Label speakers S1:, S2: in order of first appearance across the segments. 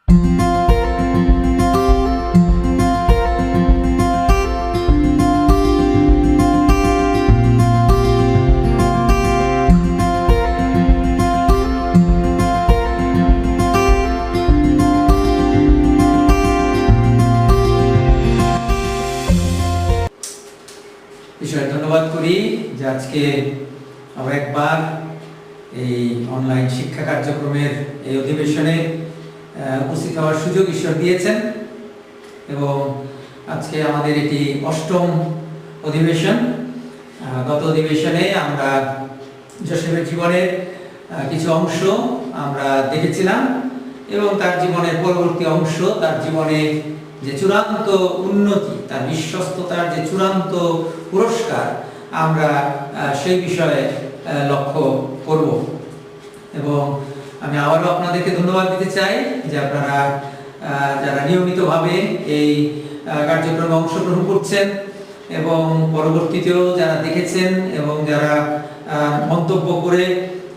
S1: বিষয়ে ধন্যবাদ করি যে আজকে আবার একবার এই অনলাইন শিক্ষা কার্যক্রমের এই অধিবেশনে উপস্থিত হওয়ার সুযোগ ঈশ্বর দিয়েছেন এবং আজকে আমাদের এটি ৮ম অধিবেশন। গত অধিবেশনে আমরা যোসেফের জীবনের কিছু অংশ আমরা দেখেছিলাম এবং তার জীবনের পরবর্তী অংশ, তার জীবনে যে চূড়ান্ত উন্নতি, তার বিশ্বস্ততার যে চূড়ান্ত পুরস্কার, আমরা সেই বিষয়ে লক্ষ্য করব। এবং আমি আবারও আপনাদেরকে ধন্যবাদ দিতে চাই যে আপনারা যারা নিয়মিতভাবে এই কার্যক্রমে অংশগ্রহণ করছেন এবং পরবর্তীতেও যারা দেখেছেন এবং যারা মন্তব্য করে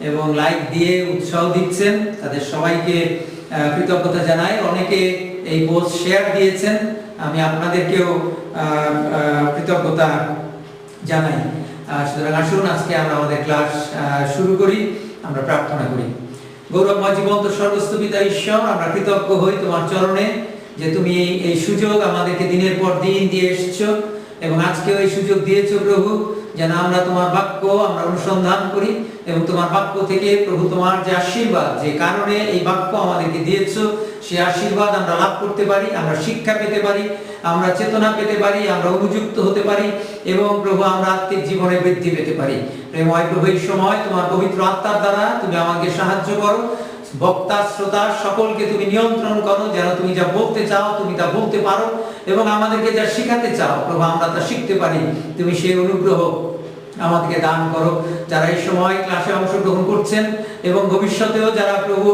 S1: এবং লাইক দিয়ে উৎসাহ দিচ্ছেন, তাদের সবাইকে কৃতজ্ঞতা জানাই। অনেকে এই পোস্ট শেয়ার দিয়েছেন, আমি আপনাদেরকেও কৃতজ্ঞতা জানাই। সুতরাং আসুন আজকে আমরা আমাদের ক্লাস শুরু করি। আমরা প্রার্থনা করি। গৌরবময় জীবন্ত স্বর্গস্থ পিতা ঈশ্বর, আমরা কৃতজ্ঞ হই তোমার চরণে যে তুমি এই সুযোগ আমাদেরকে দিনের পর দিন দিয়ে এসেছো এবং আজকেও এই সুযোগ দিয়েছো প্রভু, যেন আমরা তোমার বাক্য আমরা অনুসন্ধান করি এবং তোমার বাক্য থেকে প্রভু তোমার যে আশীর্বাদ, যে কারণে এই বাক্য আমাদেরকে দিয়েছো, সেই আশীর্বাদ আমরা লাভ করতে পারি, আমরা শিক্ষা পেতে পারি, আমরা চেতনা পেতে পারি, আমরা অনুযুক্ত হতে পারি এবং প্রভু আমরা আত্মিক জীবনে বৃদ্ধি পেতে পারি। প্রেমময় প্রভু, এই সময় তোমার পবিত্র আত্মার দ্বারা তুমি আমাকে সাহায্য করো, বক্তা শ্রোতা সকলকে তুমি নিয়ন্ত্রণ করো, যেন তুমি যা বলতে চাও তুমি তা বলতে পারো এবং আমাদেরকে যা শিখাতে চাও প্রভু আমরা তা শিখতে পারি। তুমি সেই অনুগ্রহ আমাদেরকে দান করো। যারা এই সময় ক্লাসে অংশগ্রহণ করছেন এবং ভবিষ্যতেও যারা প্রভু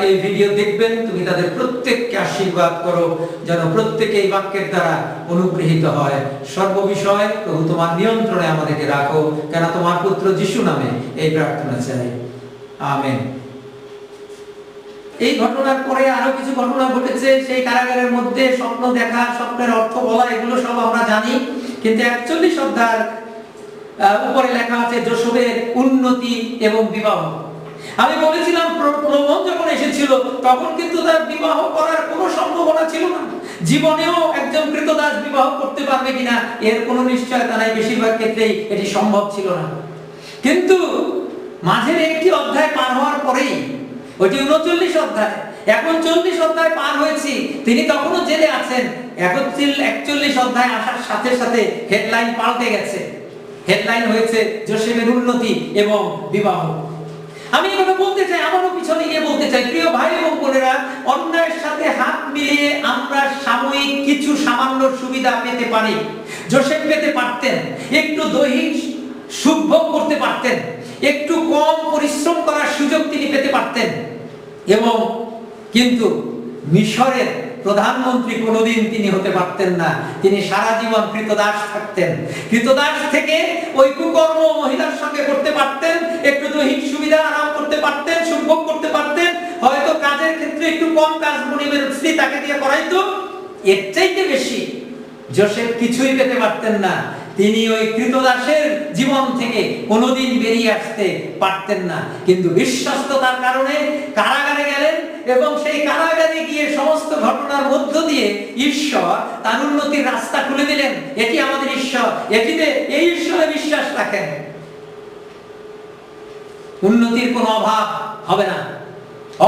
S1: এই ভিডিও দেখবেন, তুমি তাদের প্রত্যেককে আশীর্বাদ করো, যেন প্রত্যেকে এই বাক্যের দ্বারা অনুগৃহীত হয়। সর্ববিষয়ে প্রভু তোমার নিয়ন্ত্রণে আমাদেরকে রাখো, কেন তোমার পুত্র যিশু নামে এই প্রার্থনা চাই, আমেন। এই ঘটনার পরে আরো কিছু ঘটনা ঘটেছে। সেই কারাগারের মধ্যে স্বপ্ন দেখা, স্বপ্নের অর্থ বলা, এগুলো সব আমরা জানি। কিন্তু ৪১ অধ্যায়ের উপরে লেখা আছে যোসেফের উন্নতি এবং বিবাহ। আমি বলেছিলাম প্রলোভন যখন এসেছিল তখন কিন্তু তার বিবাহ করার কোনো সম্ভাবনা ছিল না। জীবনেও একজন কৃতদাস বিবাহ করতে পারবে কিনা এর কোনো নিশ্চয়তা নাই, বেশিরভাগ ক্ষেত্রেই এটি সম্ভব ছিল না। কিন্তু মাঝের একটি অধ্যায় পার হওয়ার পরেই, ওইটি ৩৯ অধ্যায়, এখন ৪০ অধ্যায় পার হয়েছি, তিনি তখনও জেলে আছেন। ৪১ অধ্যায় আসার সাথে সাথে হেডলাইন পাল্টে গেছে। হেডলাইন হয়েছে যোসেফের উন্নতি এবং বিবাহ। আমি এই কথা বলতে চাই, আমারও পিছনে গিয়ে বলতে চাই, প্রিয় ভাই এবং বোনেরা, অন্যায়ের সাথে হাত মিলিয়ে আমরা সাময়িক কিছু সামান্য সুবিধা পেতে পারি। যোসেফ পেতে পারতেন, একটু দৈহিক সুখ ভোগ করতে পারতেন, একটু কম পরিশ্রম করার সুযোগ তিনি পেতে পারতেন এবং কিন্তু মিশরের প্রধানমন্ত্রী কোনোদিন তিনি হতে পারতেন না। তিনি সারা জীবন কৃতদাস থাকতেন। কৃতদাস থেকে ওই কুকর্ম মহিলার সঙ্গে করতে পারতেন, একটু দৈহিক সুবিধা আরাম করতে পারতেন, সুভোগ করতে পারতেন, হয়তো কাজের ক্ষেত্রে একটু কম কাজ মনিবের স্ত্রী তাকে দিয়ে করাইতো। এর চাইতে বেশি যোসেফ কিছুই পেতে পারতেন না। তিনি ওই কৃতদাসের জীবন থেকে কোনোদিন বেরিয়ে আসতে পারতেন না। কিন্তু বিশ্বস্ততার কারণে কারাগারে গেলেন এবং সেই কারাগারে গিয়ে সমস্ত ঘটনার মধ্য দিয়ে ঈশ্বর তার উন্নতির রাস্তা খুলে দিলেন। এটি আমাদের ঈশ্বর, এটিতে এই ঈশ্বরে বিশ্বাস রাখেন, উন্নতির কোনো অভাব হবে না।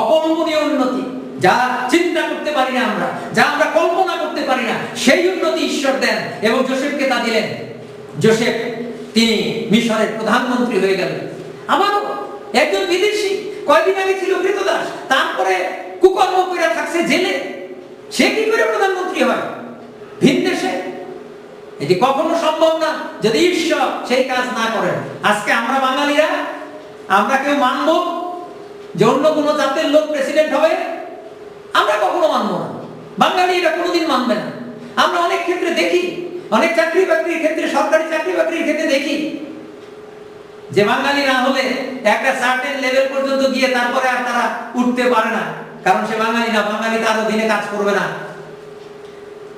S1: অকল্পনীয় উন্নতি, যা চিন্তা করতে পারি না আমরা, যা আমরা কল্পনা করতে পারি না, সেই উন্নতি ঈশ্বর দেন এবং যোসেফকে তা দিলেন। যোসেফ তিনি মিশরের প্রধানমন্ত্রী হয়ে গেলেন। আমারও একজন বিদেশি কয়েকদিন আগে ছিল কৃতদাস, তারপরে কুকর্ম করে থাকছে জেলে, সে কি করে প্রধানমন্ত্রী হয় ভিন দেশে? এটি কখনো সম্ভব না যদি ঈশ্বর সেই কাজ না করেন। আজকে আমরা বাঙালিরা, আমরা কেউ মানব যে অন্য কোনো জাতের লোক প্রেসিডেন্ট হবে? আমরা কখনো মানব না। বাঙালি এটা কোনোদিন মানবে না। আমরা অনেক ক্ষেত্রে দেখি, অনেক চাকরি বাকরির ক্ষেত্রে, সরকারি চাকরি বাকরির ক্ষেত্রে দেখি যে বাঙালি না হলে একটা সার্টেন লেভেল পর্যন্ত গিয়ে তারপরে আর তারা উঠতে পারে না, কারণ সে বাঙালি না, বাঙালি তার অধীনে কাজ করবে না।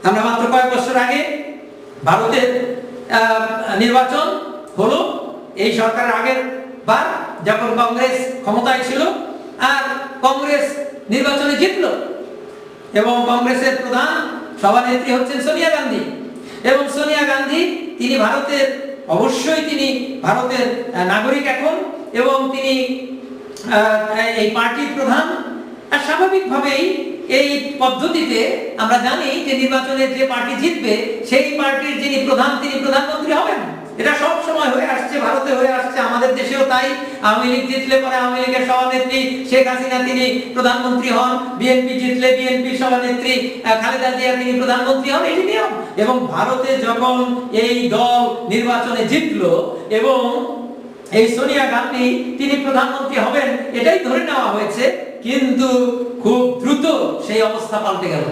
S1: আমরা মাত্র কয়েক বছর আগে ভারতের নির্বাচন হলো, এই সরকারের আগের বার যখন কংগ্রেস ক্ষমতায় ছিল, আর কংগ্রেস নির্বাচনে জিতলো এবং কংগ্রেসের প্রধান সভানেত্রী হচ্ছেন সোনিয়া গান্ধী। এবং সোনিয়া গান্ধী তিনি ভারতের, অবশ্যই তিনি ভারতের নাগরিক এখন, এবং তিনি এই পার্টির প্রধান। আর স্বাভাবিকভাবেই এই পদ্ধতিতে আমরা জানি যে নির্বাচনে যে পার্টি জিতবে সেই পার্টির যিনি প্রধান তিনি প্রধানমন্ত্রী হবেন। এটা সব সময় হয়ে আসছে, ভারতে হয়ে আসছে, আমাদের দেশেও তাই। আওয়ামী লীগ জিতলে পরে আওয়ামী লীগের সভানেত্রী শেখ হাসিনা তিনি প্রধানমন্ত্রী হন, বিএনপি জিতলে বিএনপির সভানেত্রী খালেদা জিয়া তিনি প্রধানমন্ত্রী হন, এটি নিয়ম। এবং ভারতে যখন এই দল নির্বাচনে জিতলো এবং এই সোনিয়া গান্ধী তিনি প্রধানমন্ত্রী হবেন এটাই ধরে নেওয়া হয়েছে, কিন্তু খুব দ্রুত সেই অবস্থা পাল্টে গেল।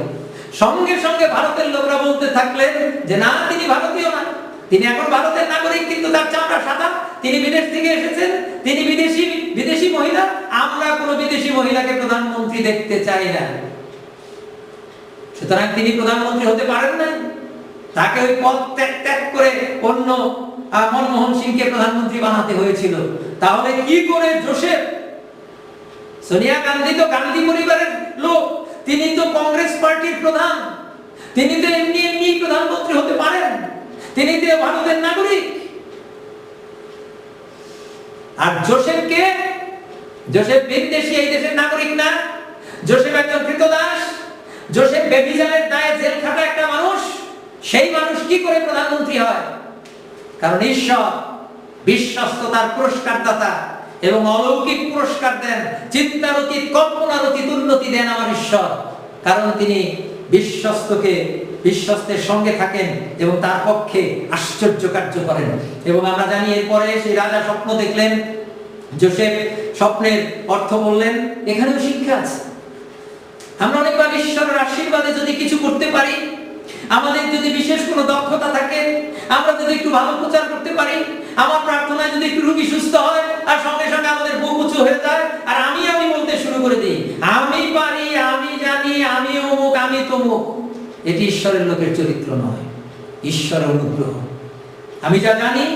S1: সঙ্গে সঙ্গে ভারতের লোকরা বলতে থাকলেন যে না, তিনি ভারতীয় না, তিনি এখন ভারতের নাগরিক, কিন্তু তার চামড়া সাদা, তিনি বিদেশ থেকে এসেছেন, তিনি বিদেশি মহিলা, আমরা কোনো বিদেশি মহিলাকে প্রধানমন্ত্রী দেখতে চাই না। সুতরাং তিনি প্রধানমন্ত্রী হতে পারেন না, তাকে ওই পদ ত্যাগ করে অন্য মনমোহন সিংকে প্রধানমন্ত্রী বানাতে হয়েছিল। তাহলে কি করে জোসেফ, সোনিয়া গান্ধী তো গান্ধী পরিবারের লোক, তিনি তো কংগ্রেস পার্টির প্রধান, তিনি তো এমনি এমনি প্রধানমন্ত্রী হতে পারেন, তিনি তো ভারতের নাগরিক। আর জোসেফকে, জোসেফ বিদেশি, এই দেশের নাগরিক না, জোসেফ একজন কৃতদাস, জোসেফ বেবিজানের দায়ে জেল খাটা একটা মানুষ। সেই মানুষ কি করে প্রধানমন্ত্রী হয়? কারণ ঈশ্বর বিশ্বস্ততার পুরস্কার দাতা এবং অলৌকিক পুরস্কার দেন, চিন্তার অতীত কল্পনার অতীত উন্নতি দেন আমার ঈশ্বর। কারণ তিনি বিশ্বস্তের সঙ্গে থাকেন এবং তার পক্ষে আশ্চর্য কার্য করেন। এবং আমরা জানি এরপরে সেই রাজা স্বপ্ন দেখলেন, জোসেফ স্বপ্নের অর্থ বললেন। এখানেও শিক্ষা আছে। আমরা অনেকবার ঈশ্বরের আশীর্বাদে যদি কিছু করতে পারি, আমাদের যদি বিশেষ কোনো দক্ষতা থাকে, আমরা যদি একটু ভালো প্রচার করতে পারি, আমার প্রার্থনায় যদি একটু রোগী সুস্থ হয় আর সঙ্গে সঙ্গে আমাদের বুক উঁচু হয়ে যায় আর আমি বলতে শুরু করে দিই, আমি পারি, আমি জানি, আমি অমুক, আমি তমুক, এটি ঈশ্বরের লোকের চরিত্র নয়, ঈশ্বরের অনুগ্রহ। আমি যা জানি,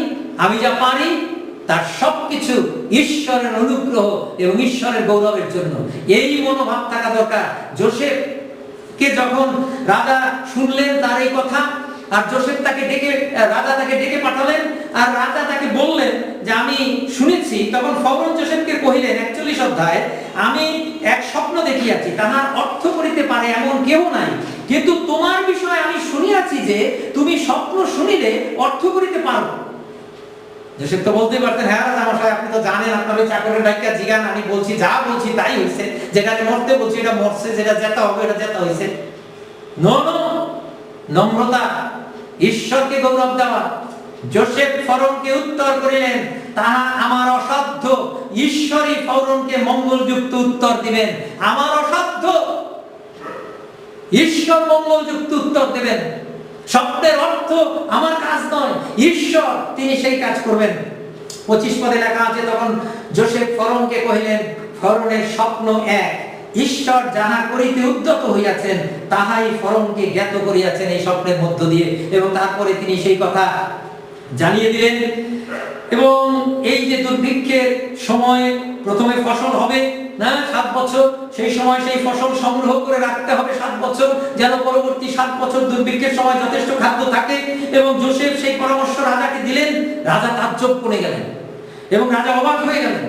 S1: আমি যা পারি, তার সবকিছু ঈশ্বরের অনুগ্রহ এবং ঈশ্বরের গৌরবের জন্য। এই মনোভাব থাকা দরকার। জোসেফ কে যখন রাজা শুনলেন তার এই কথা, আর জোসেফ রাজা তাকে ডেকে পাঠালেন, আর রাজা তাকে বললেন যে আমি শুনেছি, তখন ফৌরন জোসেফকে কহিলেন 41 অধ্যায়, আমি এক স্বপ্ন দেখিয়াছি, তাহার অর্থ করিতে পারে এমন কেউ নাই, কিন্তু তোমার বিষয়ে আমি শুনিয়াছি যে তুমি স্বপ্ন শুনিলে অর্থ করিতে পারো। জোসেফ তো বলতে পারতেন, হ্যাঁ রাজা মশাই, আপনি তো জানেন, আপনার ওই চাকরের ডাক্তার জিগান, আমি বলছি, যা বলছি তাই হয়েছে, যেটা মরতে বলছি এটা মরছে, যেটা জেতা হবে এটা জেতা হয়েছে। নম্রতা, ঈশ্বরকে গৌরব দেওয়া। জোসেফ ফরৌনকে উত্তর করিলেন, তাহা আমার অসাধ্য, ঈশ্বরই ফরৌনকে মঙ্গলযুক্ত উত্তর দিবেন। আমার অসাধ্য, ঈশ্বর মঙ্গলযুক্ত উত্তর দেবেন। স্বপ্নের অর্থ আমার কাজ নয়, ঈশ্বর তিনি সেই কাজ করবেন। 25 পদে লেখা আছে, তখন জোসেফ ফরৌনকে কহিলেন, ফরৌনের স্বপ্ন এক, ঈশ্বর যাহা করিতে উদ্যত হইয়াছেন তাহাই ফরৌনকে জ্ঞাত করিয়াছেন এই স্বপ্নের মধ্য দিয়ে। এবং তারপরে তিনি সেই কথা জানিয়ে দিলেন। এবং এই যে দুর্ভিক্ষের সময় প্রথমে ফসল হবে না 7 বছর, সেই সময় সেই ফসল সংগ্রহ করে রাখতে হবে 7 বছর, যেন পরবর্তী 7 বছর দুর্ভিক্ষের সময় যথেষ্ট খাদ্য থাকে। এবং জোসেফ সেই পরামর্শ রাজাকে দিলেন। রাজা তাজ্জব করে গেলেন এবং রাজা অবাক হয়ে গেলেন।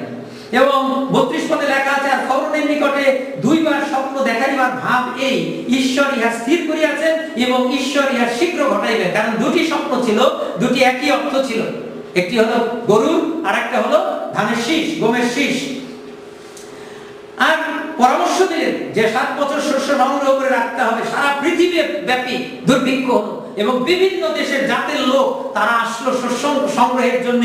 S1: এবং 32 পদে লেখা আছে, আর ফরৌনের নিকটে 2 বার স্বপ্ন দেখাইবার ভাব এই, ঈশ্বর ইহা স্থির করিয়াছেন এবং ঈশ্বর ইহা শীঘ্র ঘটাইবেন। কারণ 2টি স্বপ্ন ছিল, 2টি একই অর্থ ছিল। একটি হলো গরুর, আর একটা হলো ধানের শীষ, গমের শীষ। আর পরামর্শ দিলেন যে 7 বছর শস্য সংগ্রহ করে রাখতে হবে। সারা পৃথিবী ব্যাপী দুর্ভিক্ষ হলো এবং বিভিন্ন দেশের জাতের লোক তারা আসলো শস্য সংগ্রহের জন্য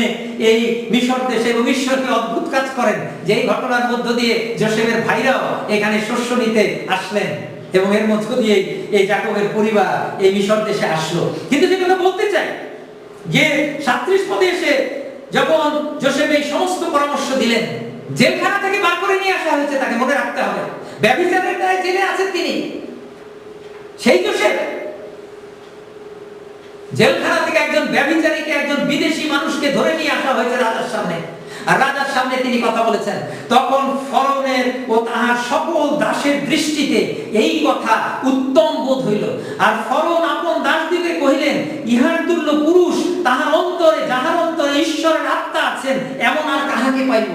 S1: এই মিশর দেশে, এবং ঈশ্বরকে অদ্ভুত কাজ করেন যে এই ঘটনার মধ্য দিয়ে জোসেফের ভাইরাও এখানে শস্য নিতে আসলেন এবং এর মধ্য দিয়ে এই যাকবের পরিবার এই মিশর দেশে আসলো। কিন্তু যে কথা বলতে চাই, যে 37 পদে এসে যখন জোসেফ এই সমস্ত পরামর্শ দিলেন, জেলখানা থেকে বার করে নিয়ে আসা হয়েছে, তাকে মনে রাখতে হবে। ব্যভিচারের দায়ে জেলে আছেন তিনি, সেই যোসেফ। জেলখানা থেকে একজন ব্যভিচারীকে, একজন বিদেশি মানুষকে ধরে নিয়ে আসা হয়েছে রাজার সামনে, আর রাজার সামনে তিনি কথা বলেছেন। তখন ফরৌনের ও তাহার সকল দাসের দৃষ্টিতে এই কথা উত্তম বোধ হইল। আর ফরৌন আপন দাসদিকে কহিলেন, ইহার তুল্য পুরুষ তাহার অন্তরে, যাহার অন্তরে ঈশ্বরের আত্মা আছেন, এমন আর কাহাকে পাইব?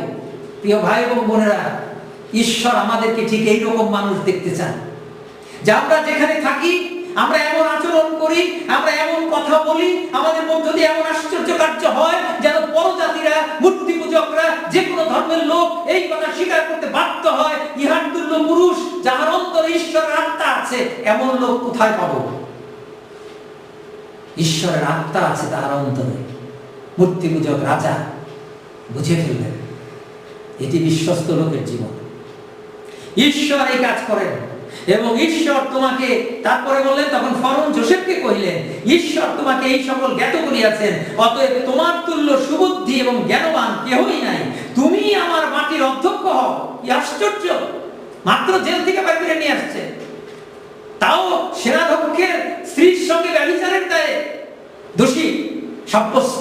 S1: প্রিয় ভাই এবং বোনেরা, ঈশ্বর আমাদেরকে ঠিক এইরকম মানুষ দেখতে চান, যে আমরা যেখানে থাকি আমরা এমন আচরণ করি, আমরা এমন কথা বলি, আমাদের মধ্য দিয়ে এমন আশ্চর্য কার্য হয় যেন পরজাতিরা, মূর্তি পূজকরা, যে কোনো ধর্মের লোক এই কথা স্বীকার করতে বাধ্য হয়, ইহার তুল্য পুরুষ যাহার অন্তরে ঈশ্বরের আত্মা আছে, এমন লোক কোথায় পাবো? ঈশ্বরের আত্মা আছে তার অন্তরে। মূর্তি পূজক রাজা বুঝে ফেললেন এটি বিশ্বস্ত লোকের জীবন। ঈশ্বর এই কাজ করেন এবং ঈশ্বর তোমাকে, তারপরে বললেন, তখন ফরৌন যোসেফকে কহিলেন, ঈশ্বর তোমাকে এই সকল জ্ঞাত করিয়াছেন, অতএব তোমার তুল্য সুবুদ্ধি এবং জ্ঞানবান কেহই নাই, তুমি আমার মাটির অধ্যক্ষ হও। কি আশ্চর্য! মাত্র জেল থেকে বাইরে করে নিয়ে আসছে, তাও সেনাধ্যক্ষের স্ত্রীর সঙ্গে ব্যভিচারের দায়ে দোষী সাব্যস্ত।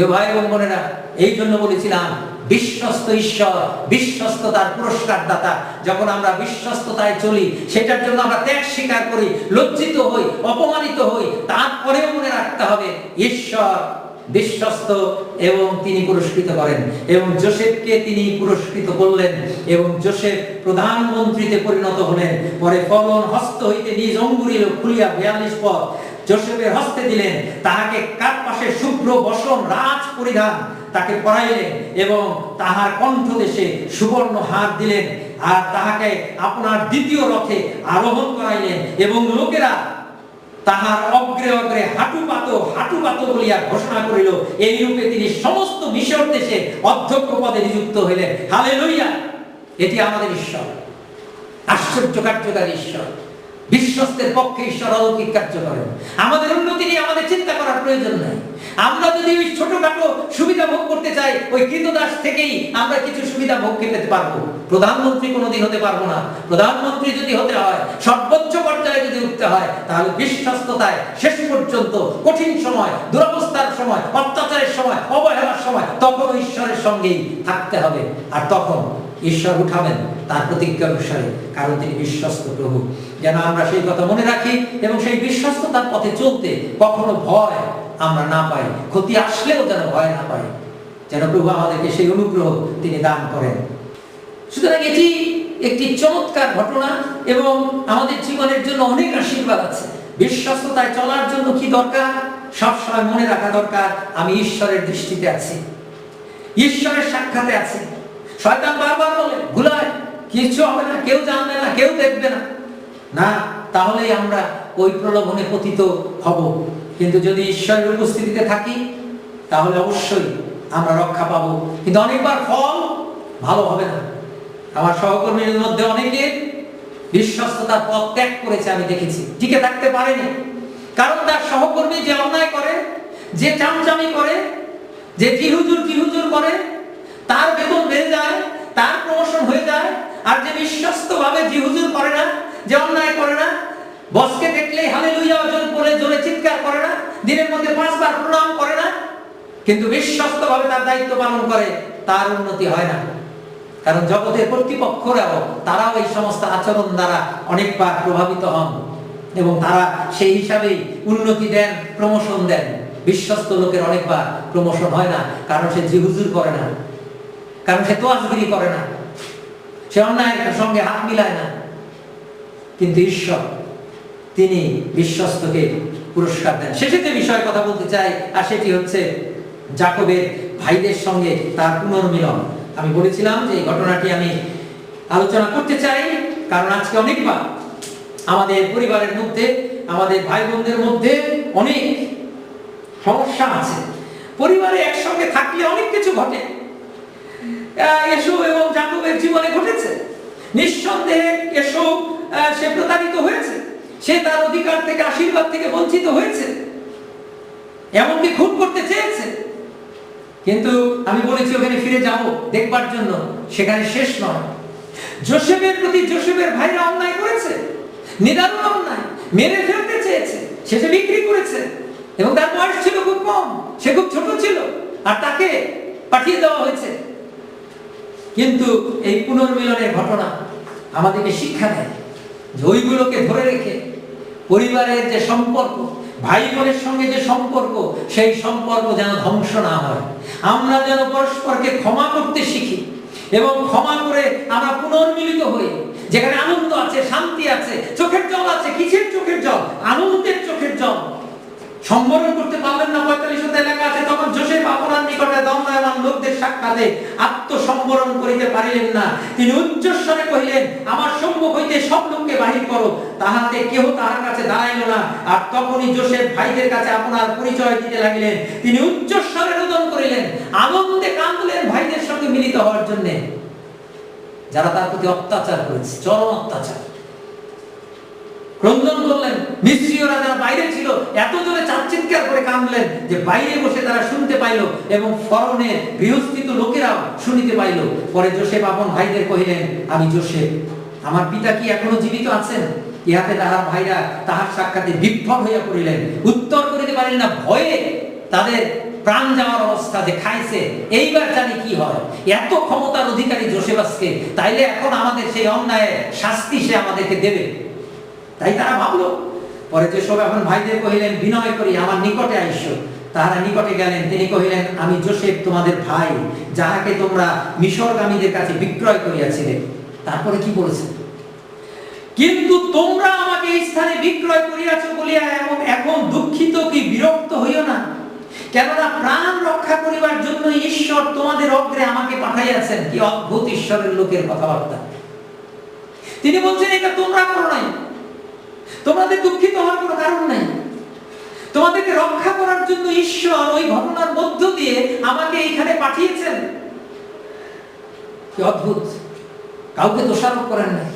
S1: এ ভাই এবং বোনেরা, এই জন্য বলেছিলাম বিশ্বস্ত ঈশ্বর, বিশ্বস্ততার পুরস্কার দাতা। যখন আমরা বিশ্বস্ততায় চলি, সেটার জন্য আমরা ত্যাগ স্বীকার করি, লজ্জিত হই, অপমানিত হই, তারপরেও মনে রাখতে হবে ঈশ্বর বিশ্বস্ত এবং তিনি পুরস্কৃত করেন। এবং যোসেফকে তিনি পুরস্কৃত করলেন এবং যোসেফ প্রধানমন্ত্রীতে পরিণত হলেন। পরে ফরৌন হস্ত হইতে নিজ অঙ্গুলি খুলিয়া 42 পদ যোসেফের হস্তে দিলেন, তাহাকে কার্পাসে শুভ্র বসন রাজ পরিধান তাকে পরাইলেন এবং তাহার কণ্ঠদেশে সুবর্ণ হার দিলেন, আর তাহাকে আপনার দ্বিতীয় রথে আরোহণ করাইলেন এবং লোকেরা তাহার অগ্রে অগ্রে হাঁটুপাত বলিয়া ঘোষণা করিল। এই রূপে তিনি সমস্ত মিশর দেশে অধ্যক্ষ পদে নিযুক্ত হইলেন। হালেলুয়া! এটি আমাদের ঈশ্বর, আশ্চর্য কার্যকারী ঈশ্বর। বিশ্বস্তের পক্ষে ঈশ্বর অলৌকিক কার্য করেন। আমাদের উন্নতি নিয়ে আমাদের চিন্তা করার প্রয়োজন নাই। আমরা যদি ওই ছোটখাটো সুবিধা ভোগ করতে চাই, ওই কৃতদাস থেকেই আমরা কিছু সুবিধা ভোগ পেতে পারবো। প্রধানমন্ত্রী কোনোদিন হতে পারবো না। প্রধানমন্ত্রী যদি হতে হয়, সর্বোচ্চ পর্যায়ে যদি উঠতে হয়, তাহলে বিশ্বস্ততায় শেষ পর্যন্ত কঠিন সময়, দুরবস্থার সময়, অত্যাচারের সময়, অবহেলার সময়, তখন ঈশ্বরের সঙ্গেই থাকতে হবে। আর তখন ঈশ্বর উঠাবেন তার প্রতিজ্ঞা অনুসারে, কারণ তিনি বিশ্বস্ত প্রভু। যেন আমরা সেই কথা মনে রাখি এবং সেই বিশ্বস্ততার পথে চলতে কখনো ভয় আমরা না পাই, ক্ষতি আসলেও যেন ভয় না পাই, যেন প্রভু আমাদেরকে সেই অনুগ্রহ তিনি দান করেন। সুতরাং এটি একটি চমৎকার ঘটনা এবং আমাদের জীবনের জন্য অনেক আশীর্বাদ আছে। বিশ্বস্ততায় চলার জন্য কি দরকার? সবসময় মনে রাখা দরকার, আমি ঈশ্বরের দৃষ্টিতে আছি, ঈশ্বরের সাক্ষাতে আছি। শয়তান বারবার বলে, ভুলায়, কিছু হবে না, কেউ জানবে না, কেউ দেখবে না। না, তাহলেই আমরা ওই প্রলোভনে পতিত হব। কিন্তু যদি ঈশ্বরের উপস্থিতিতে থাকি, তাহলে অবশ্যই আমরা রক্ষা পাবো। কিন্তু অনেকবার ফল ভালো হবে না। আমার সহকর্মীদের মধ্যে অনেকে বিশ্বস্ততার পথ ত্যাগ করেছে, আমি দেখেছি, টিকে থাকতে পারেনি। কারণ তার সহকর্মী যে অন্যায় করে, যে চামচামি করে, যে জিহুজুর করে, তার বেতন বেড়ে যায়, তার প্রমোশন হয়ে যায়। আর যে বিশ্বস্ত ভাবে জিহুজুর করে না, যে অন্যায় করে না, বসকে দেখলেই হালেলুয়া বলে জোরে চিৎকার করে না, দিনের মধ্যে 5 বার প্রণাম করে না, কিন্তু বিশ্বস্ত ভাবে তার দায়িত্ব পালন করে, তার উন্নতি হয় না। কারণ জগতের কর্তৃপক্ষরাও তারাও এই সমস্ত আচরণ দ্বারা অনেকবার প্রভাবিত হন এবং তারা সেই হিসাবেই উন্নতি দেন, প্রমোশন দেন। বিশ্বস্ত লোকের অনেকবার প্রমোশন হয় না, কারণ সে জিহুজুর করে না, কারণ সে তোয়াজগিরি করে না, সে অন্যায়ের সঙ্গে হাত মিলায় না। কিন্তু ঈশ্বর তিনি বিশ্বস্তকে পুরস্কার দেন। শেষে যে বিষয়ে কথা বলতে চাই, আর সেটি হচ্ছে যাকবের ভাইদের সঙ্গে তার পুনর্মিলন। আমি বলেছিলাম যে এই ঘটনাটি আমি আলোচনা করতে চাই, কারণ আজকে অনেকবার আমাদের পরিবারের মধ্যে, আমাদের ভাই বোনদের মধ্যে অনেক সমস্যা আছে। পরিবারে একসঙ্গে থাকলে অনেক কিছু ঘটে। এসব এবং যাকবের জীবনে ঘটেছে। নিঃসন্দেহে এসব সে প্রতারিত হয়েছে, সে তার অধিকার থেকে, আশীর্বাদ থেকে বঞ্চিত হয়েছে, এমনকি খুন করতে চেয়েছে। কিন্তু আমি বলেছি ওখানে ফিরে যাব দেখবার জন্য, সেখানে শেষ নয়। যোসেফের প্রতি যোসেফের ভাইরা অন্যায় করেছে, নিদারুণ অন্যায়, মেরে ফেলতে চেয়েছে, শেষে বিক্রি করেছে, এবং তার বয়স ছিল খুব কম, সে খুব ছোট ছিল, আর তাকে পাঠিয়ে দেওয়া হয়েছে। কিন্তু এই পুনর্মিলনের ঘটনা আমাদেরকে শিক্ষা দেয় যে ওইগুলোকে ধরে রেখে পরিবারের যে সম্পর্ক, ভাই বোনের সঙ্গে যে সম্পর্ক, সেই সম্পর্ক যেন ধ্বংস না হয়। আমরা যেন পরস্পরকে ক্ষমা করতে শিখি এবং ক্ষমা করে আমরা পুনর্মিলিত হই। যেখানে আনন্দ আছে, শান্তি আছে, চোখের জল আছে। কিসের চোখের জল? আনন্দের চোখের জল। সম্বরণ করতে পারলেন না, 45 এলাকা আছে, তখন যোসেফ আপনার নিকটে দণ্ডায়মান লোকদের সাক্ষাতে আত্মসম্বরণ করিতে পারিলেন না। তিনি উচ্চস্বরে কহিলেন, আমার সম্মুখ হইতে সব লোককে বাহির করো। তাহাতে কেহ তাহার কাছে দাঁড়াইল না। আর তখনই যোসেফ ভাইদের কাছে আপনার পরিচয় দিতে লাগিলেন। তিনি উচ্চস্বরে রোদন করিলেন, আনন্দে কাঁদলেন ভাইদের সঙ্গে মিলিত হওয়ার জন্য, যারা তার প্রতি অত্যাচার করেছে, চরম অত্যাচার। ক্রন্দন করলেন। মিস্রীয়রা যারা বাইরে ছিল এত জোরে চিৎকার করে কাঁদলেন যে বাইরে বসে তারা শুনতে পাইল এবং ফরনের গৃহস্থিত লোকেরাও শুনিতে পাইল। পরে যোসেফ আপন ভাইদের কহিলেন, আমি যোসেফ, আমার পিতা কি এখনো জীবিত আছেন? ইহাতে তাহার ভাইরা তাহার সাক্ষাতে বিভ্রম হইয়া পড়িলেন, উত্তর করিতে পারিলেন না। ভয়ে তাদের প্রাণ যাওয়ার অবস্থা, যে খাইছে, এইবার জানি কি হয়। এত ক্ষমতার অধিকারী যোসেফ আজকে, তাইলে এখন আমাদের সেই অন্যায়ের শাস্তি সে আমাদেরকে দেবে। তাই তারা ভাবলো। পরে যোসেফ এখন ভাইদের কহিলেন, বিনয় করি আমার নিকটে আইসো। তাহারা নিকটে গেলেন। তিনি কহিলেন, আমি যোসেফ তোমাদের ভাই, যাহাকে তোমরা মিশরগামীদের কাছে বিক্রয় করিয়াছিলে। তারপরে কি বলেছে? কিন্তু তোমরা আমাকে এই স্থানে বিক্রয় করিয়াছ বলিয়া এখন দুঃখিত কি বিরক্ত হইও না, কেননা প্রাণ রক্ষা করিবার জন্য ঈশ্বর তোমাদের অগ্রে আমাকে পাঠাইয়াছেন। কি অদ্ভুত ঈশ্বরের লোকের কথাবার্তা। তিনি বলছেন, এটা তোমরা করো নাই, তোমাদের দুঃখিত হওয়ার কোনো কারণ নাই। তোমাদেরকে রক্ষা করার জন্য ঈশ্বর ওই ঘটনার মধ্য দিয়ে আমাকে এইখানে পাঠিয়েছেন। কি অদ্ভুত! কাউকে দোষারোপ করেন নাই।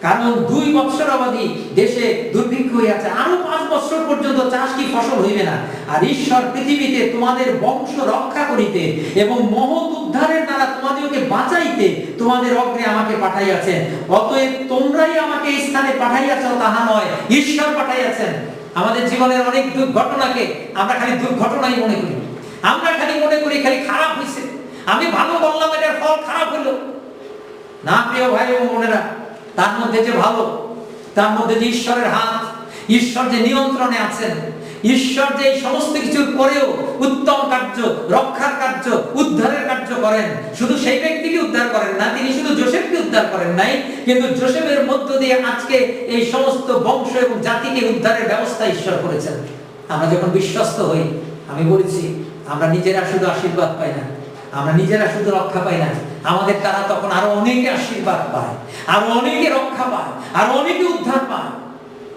S1: কারণ 2 বৎসর অবধি দেশে দুর্ভিক্ষ হইয়াছে, আরো 5 বৎসর পর্যন্ত চাষ কি ফসল হইবে না। আর ঈশ্বর পৃথিবীতে তোমাদের বংশ রক্ষা করিতে এবং মহৎ উদ্ধারের দ্বারা তোমাদেরকে বাঁচাইতে তোমাদের অগ্রে আমাকে পাঠাইয়াছেন। অতএব তোমরাই আমাকে এই স্থানে পাঠাইয়াছ তাহা নয়, ঈশ্বর পাঠাইয়াছেন। আমাদের জীবনের অনেক দুর্ঘটনাকে আমরা খালি দুর্ঘটনাই মনে করি। আমরা খালি মনে করি খালি খারাপ হয়েছে, আমি ভালো বললাম, এটার ফল খারাপ হলো না। প্রিয় ভাই ও বোনেরা, তার মধ্যে যে ভালো, তার মধ্যে যে ঈশ্বরের হাত, ঈশ্বর যে নিয়ন্ত্রণে আছেন, ঈশ্বর যে এই সমস্ত কিছুর পরেও উত্তম কার্য, রক্ষার কার্য, উদ্ধারের কার্য করেন। শুধু সেই ব্যক্তিকে উদ্ধার করেন না, তিনি শুধু যোসেফকে উদ্ধার করেন নাই, কিন্তু যোসেফের মধ্য দিয়ে আজকে এই সমস্ত বংশ এবং জাতিকে উদ্ধারের ব্যবস্থা ঈশ্বর করেছেন। আমরা যখন বিশ্বস্ত হই, আমি বলেছি, আমরা নিজেরা শুধু আশীর্বাদ পাই না, আমরা নিজেরা শুধু রক্ষা পাই না, আমাদের দ্বারা তখন আরো অনেকে আশীর্বাদ পায়, আরো অনেকে রক্ষা পায়, আরো অনেকে উদ্ধার পায়।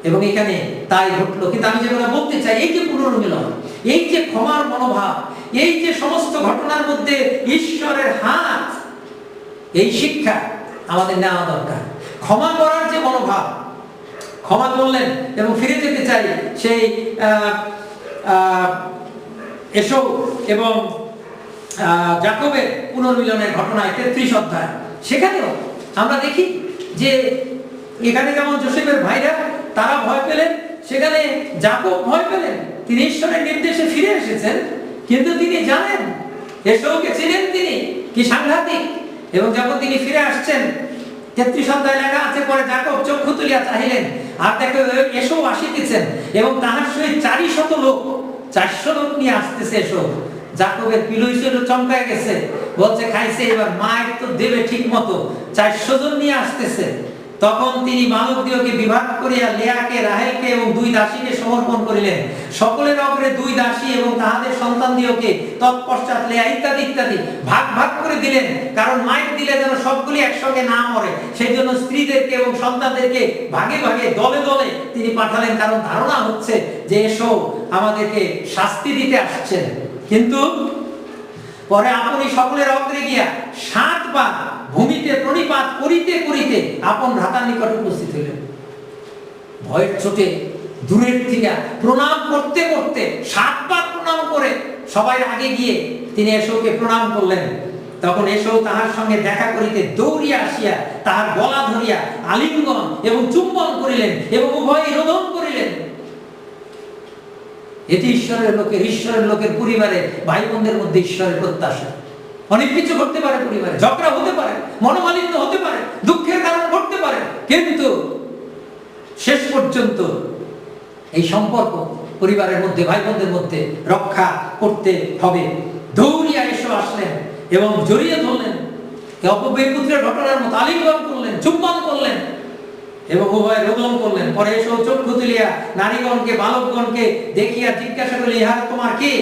S1: এবং এখানে তাই ঘটলো। কিন্তু আমি যেগুলো বলতে চাই, এই যে পুনর্মিলন, এই যে ক্ষমার মনোভাব, এই যে সমস্ত ঘটনার মধ্যে ঈশ্বরের হাত, এই শিক্ষা আমাদের নেওয়া দরকার। ক্ষমা করার যে মনোভাব, ক্ষমা করলেন। এবং ফিরে যেতে চাই সেই এসব এবং যাকবের পুনর্মিলনের ঘটনায় 33 অধ্যায়, সেখানেও আমরা দেখি যে এখানে যেমন যোসেফের ভাইরা তারা ভয় পেলেন, সেখানে যাকব ভয় পেলেন। তিনি ঈশ্বরের নির্দেশে ফিরে এসেছেন, কিন্তু তিনি জানেন, এসবকে চিনেন তিনি, কি সাংঘাতিক। এবং যখন তিনি ফিরে আসছেন, 33 অধ্যায় লেখা আছে, পরে যাকব চক্ষু তুলিয়া চাহিলেন, আর দেখো এসব আসিতেছেন এবং তাহার সহিত 400 লোক, 400 লোক নিয়ে আসতেছে। এসব যাকবের পিলুইছিল চমকায় গেছে, বলছে খাইছে, এবার মায়ের তো দেবে ঠিক মতো। 400 জন নিয়ে আসতেছে। তখন তিনি বালকদিওকে বিভাগ করিয়া লেয়াকে, রাহেলকে এবং 2 দাসীকে সমর্পণ করিলেন। সকলের অগ্রে 2 দাসী এবং তাহাদের সন্তানদিওকে, তৎপশ্চাৎ লেয়া ইত্যাদি ইত্যাদি ভাগ ভাগ করে দিলেন। কারণ মায়ের দিলে যেন সবগুলি একসঙ্গে না মরে, সেই জন্য স্ত্রীদেরকে এবং সন্তানদেরকে ভাগে ভাগে, দলে দলে তিনি পাঠালেন। কারণ ধারণা হচ্ছে যে এসব আমাদেরকে শাস্তি দিতে আসছেন। কিন্তু পরে আপনি সকলের অগ্রে গিয়া 7 বার ভূমিতে প্রণিপাত করিতে করিতে আপন ভ্রাতার নিকট উপস্থিত হইলেন। ভয়ের চোটে দূরের থেকে প্রণাম করতে করতে 7 বার প্রণাম করে সবাই আগে গিয়ে তিনি এসবকে প্রণাম করলেন তখন এসেও তাহার সঙ্গে দেখা করিতে দৌড়িয়া আসিয়া তাহার গলা ধরিয়া আলিঙ্গন এবং চুম্বন করিলেন এবং উভয়ে রোদন করিলেন। এটি ঈশ্বরের লোকের পরিবারে ভাই বোনদের মধ্যে ঈশ্বরের প্রত্যাশা। অনেক কিছু ঘটতে পারে, পরিবারে ঝগড়া হতে পারে, মনোমালিন্য হতে পারে, দুঃখের কারণ ঘটতে পারে, কিন্তু শেষ পর্যন্ত এই সম্পর্ক পরিবারের মধ্যে ভাই বোনদের মধ্যে রক্ষা করতে হবে। দৌড়িয়া এসে আসলেন এবং জড়িয়ে ধরলেন, অপব্যয় পুত্রের ঘটনার মতো আলিঙ্গন করলেন, চুম্বন করলেন এবং উভয় রোদন করলেন। পরে এসেও চক্ষু তুলিয়া নারীগণকে বালকগণকে দেখিয়া জিজ্ঞাসা করিলেন, ইহা তোমার কে?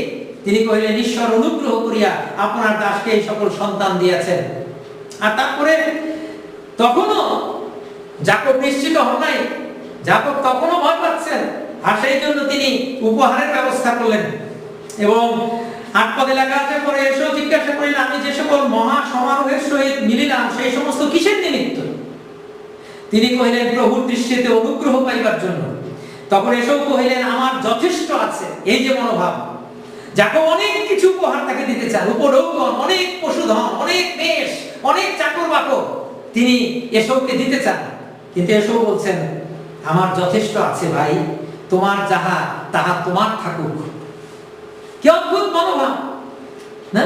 S1: তিনি কহিলেন, ঈশ্বর অনুগ্রহ করিয়া আপনার দাসকে এই সকল সন্তান দিয়েছেন। আর তারপরে তখনও যাকব নিশ্চিত হন নাই, যাকব তখনও ভয় পাচ্ছেন, আর সেই জন্য তিনি উপহারের ব্যবস্থা করলেন। এবং ৮ পদে লেখা আছে, পরে এসেও জিজ্ঞাসা করিলেন, আমি যে সকল মহা সমারোহের সহিত মিলিলাম সেই সমস্ত কিসের নিমিত্ত? তিনি কহিলেন, প্রভুর দৃষ্টিতে অনুগ্রহ পাইবার জন্য। তখন এসেও কহিলেন, আমার যথেষ্ট আছে। এই যে মনোভাব, যাকব অনেক কিছু উপহার তাকে দিতে চান, উপঢৌকন, অনেক পশুধন, অনেক মেষ, অনেক চাকর বাকর তিনি এসবকে দিতে চান, কিন্তু এসব বলছেন, আমার যথেষ্ট আছে ভাই, তোমার যাহা তাহা তোমার থাকুক। কি অদ্ভুত মনোভাব না?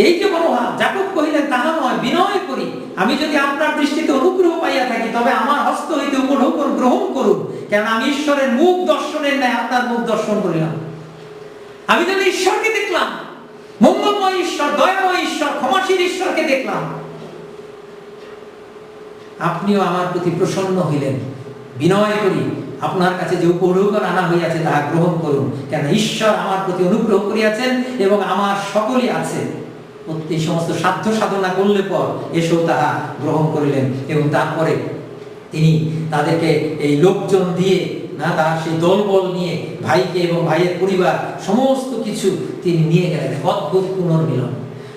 S1: এই যে মনোভাব, যাকব কহিলেন, তাহা নয়, বিনয় করি, আমি যদি আপনার দৃষ্টিতে অনুগ্রহ পাইয়া থাকি তবে আমার হস্ত হইতে উপঢৌকন গ্রহণ করুন, কেন আমি ঈশ্বরের মুখ দর্শনের ন্যায় আপনার মুখ দর্শন করিলাম। আমি যদি ঈশ্বরকে দেখলাম, মঙ্গলময় ঈশ্বর, দয়াময় ঈশ্বর, ক্ষমাশীল ঈশ্বরকে দেখলাম, আপনিও আমার প্রতি প্রসন্ন হইলেন। বিনয় করি, আপনার কাছে যে উপঢৌকন আনা হইয়াছে তাহা গ্রহণ করুন, কেন ঈশ্বর আমার প্রতি অনুগ্রহ করিয়াছেন এবং আমার সকলই আছে। এই সমস্ত সাধ্য সাধনা করলে পর এসেও তাহা গ্রহণ করিলেন। এবং তারপরে তিনি তাদেরকে এই লোকজন দিয়ে না, তার সেই দলবল নিয়ে ভাইকে এবং ভাইয়ের পরিবার সমস্ত কিছু তিনি নিয়ে গেলেন। অদ্ভুত পুনর্মিলন।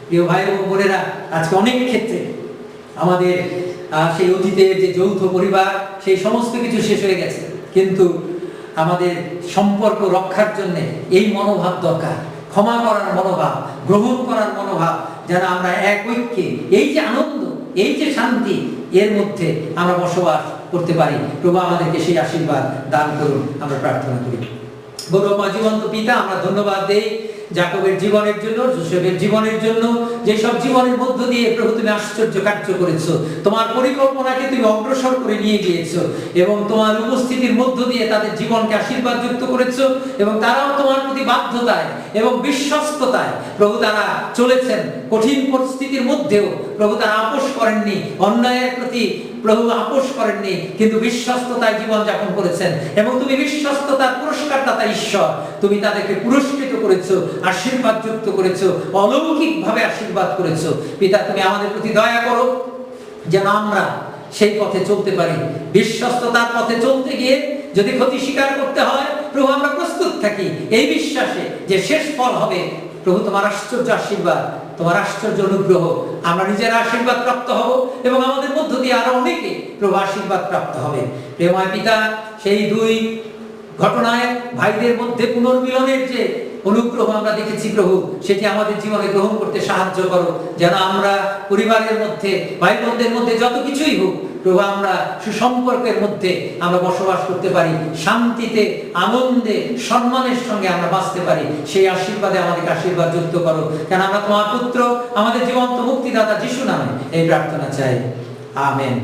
S1: প্রিয় ভাই এবং বোনেরা, আজকে অনেক ক্ষেত্রে আমাদের সেই অতীতের যে যৌথ পরিবার, সেই সমস্ত কিছু শেষ হয়ে গেছে, কিন্তু আমাদের সম্পর্ক রক্ষার জন্য এই মনোভাব দরকার, ক্ষমা করার মনোভাব, গ্রহণ করার মনোভাব, যেন আমরা এক ঐক্যে এই যে আনন্দ, এই যে শান্তি, এর মধ্যে আমরা বসবাস করতে পারি। প্রভু আমাদেরকে সেই আশীর্বাদ দান করুন, আমরা প্রার্থনা করি। গৌরবময় জীবন্ত পিতা, আমরা ধন্যবাদ দেই যাকবের জীবনের জন্য, যোসেফের জীবনের জন্য, যে সব জীবনের মধ্য দিয়ে প্রভু তুমি আশ্চর্য কার্য করেছো, তোমার পরিকল্পনাকে তুমি অগ্রসর করে নিয়ে গিয়েছো এবং তোমার উপস্থিতির মধ্য দিয়ে তাদের জীবনকে আশীর্বাদ যুক্ত করেছো এবং তারাও তোমার প্রতি বাধ্যতায় এবং বিশ্বস্ততায় প্রভু তারা চলেছেন। কঠিন পরিস্থিতির মধ্যেও প্রভু তারা আপোষ করেননি, অন্যায়ের প্রতি প্রভু আপোষ করেননি, কিন্তু বিশ্বস্ততায় জীবন যাপন করেছেন এবং তুমি বিশ্বস্ততার পুরস্কারদাতা ঈশ্বর। তুমি তাদেরকে পুরস্কৃত করেছো, আশীর্বাদ যুক্ত করেছো, অলৌকিক ভাবে আশীর্বাদ করেছো। পিতা, তুমি আমাদের প্রতি দয়া করো, যেন আমরা সেই পথে চলতে পারি। বিশ্বস্ততার পথে চলতে গিয়ে যদি ক্ষতি স্বীকার করতে হয়, প্রভু আমরা প্রস্তুত থাকি এই বিশ্বাসে যে শেষ ফল হবে প্রভু তোমার আশ্চর্য আশীর্বাদ, তোমার আশ্চর্য অনুগ্রহ। আমরা নিজেরা আশীর্বাদ প্রাপ্ত হব এবং আমাদের মধ্য দিয়ে আরো অনেকে প্রভু আশীর্বাদ প্রাপ্ত হবে। প্রেমময় পিতা, সেই 2 ঘটনায় ভাইদের মধ্যে পুনর্মিলনের যে অনুগ্রহ আমরা দেখেছি প্রভু, সেটি আমাদের জীবনে গ্রহণ করতে সাহায্য করো, যেন আমরা পরিবারের মধ্যে, ভাই বোনদের মধ্যে যত কিছুই হোক প্রভু, আমরা সুসম্পর্কের মধ্যে আমরা বসবাস করতে পারি, শান্তিতে, আনন্দে, সম্মানের সঙ্গে আমরা বাঁচতে পারি। সেই আশীর্বাদে আমাদেরকে আশীর্বাদ যুক্ত করো, কেন আমরা তোমার পুত্র, আমাদের জীবন্ত মুক্তিদাতা যিশু নামে এই প্রার্থনা চাই। আমেন।